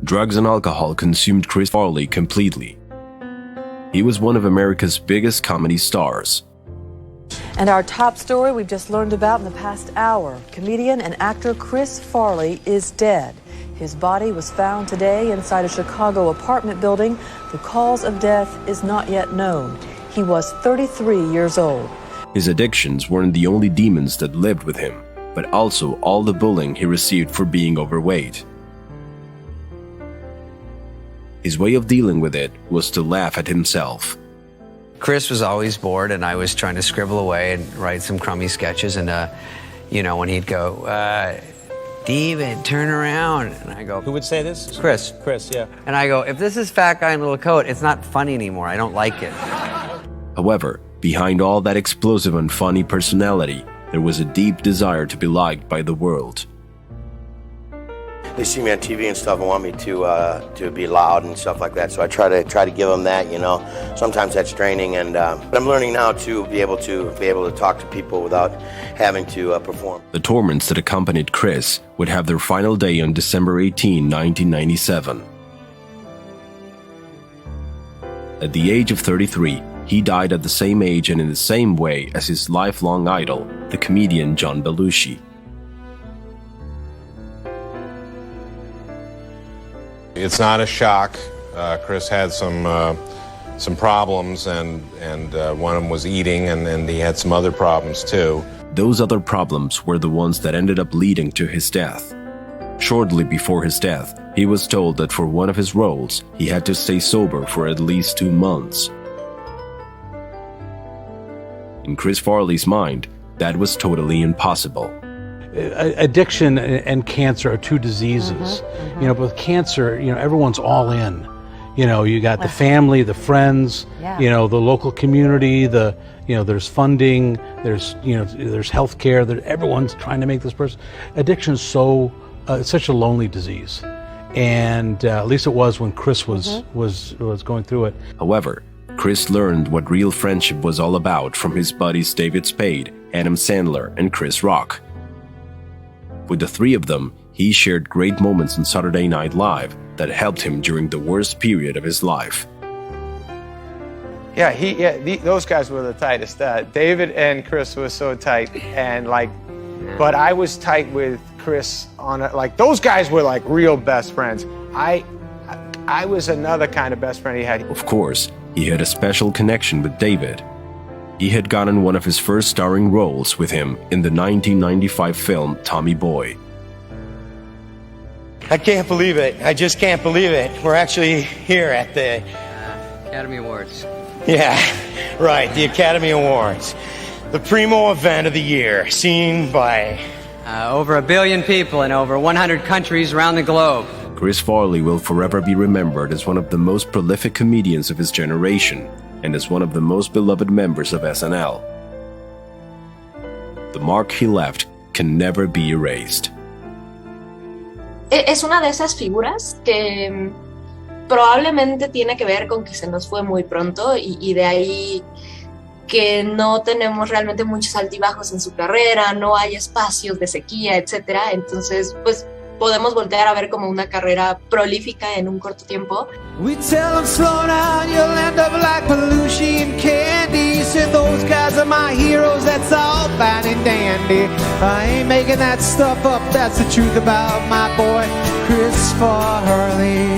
Drugs and alcohol consumed Chris Farley completely. He was one of America's biggest comedy stars. And our top story we've just learned about in the past hour. Comedian and actor Chris Farley is dead. His body was found today inside a Chicago apartment building. The cause of death is not yet known. He was 33 years old. His addictions weren't the only demons that lived with him, but also all the bullying he received for being overweight. His way of dealing with it was to laugh at himself. Chris was always bored, and I was trying to scribble away and write some crummy sketches. And, when he'd go, David, turn around. And I go, who would say this? Chris. Chris, yeah. And I go, if this is fat guy in a little coat, it's not funny anymore. I don't like it. However, behind all that explosive and funny personality, there was a deep desire to be liked by the world. They see me on TV and stuff and want me to be loud and stuff like that. So I try to give them that, Sometimes that's draining, and but I'm learning now to be able to talk to people without having to perform. The torments that accompanied Chris would have their final day on December 18, 1997. At the age of 33, he died at the same age and in the same way as his lifelong idol, the comedian John Belushi. It's not a shock. Chris had some problems, and one of them was eating, and he had some other problems too. Those other problems were the ones that ended up leading to his death. Shortly before his death, he was told that for one of his roles, he had to stay sober for at least 2 months. In Chris Farley's mind, that was totally impossible. Addiction and cancer are two diseases. But with cancer, everyone's all in. You got the family, the friends, the local community, there's funding, there's health care, everyone's trying to make this person. Addiction is it's such a lonely disease. And at least it was when Chris was going through it. However, Chris learned what real friendship was all about from his buddies David Spade, Adam Sandler, and Chris Rock. With the three of them, he shared great moments on Saturday Night Live that helped him during the worst period of his life. Those guys were the tightest. David and Chris were so tight, and but I was tight with Chris those guys were like real best friends. I was another kind of best friend he had. Of course, he had a special connection with David. He had gotten one of his first starring roles with him in the 1995 film Tommy Boy. I can't believe it. I just can't believe it. We're actually here at the Academy Awards. Yeah, right, the Academy Awards. The primo event of the year, seen by over 1 billion people in over 100 countries around the globe. Chris Farley will forever be remembered as one of the most prolific comedians of his generation and as one of the most beloved members of SNL. The mark he left can never be erased. Es una de esas figuras que probablemente tiene que ver con que se nos fue muy pronto y de ahí que no tenemos realmente muchos altibajos en su carrera, no hay espacios de sequía, etcétera. Entonces, pues podemos voltear a ver como una carrera prolífica en un corto tiempo. We tell them slow down, you'll end up like Belushi and Candy. Said those guys are my heroes, that's all fine and dandy. I ain't making that stuff up, that's the truth about my boy Chris Farley.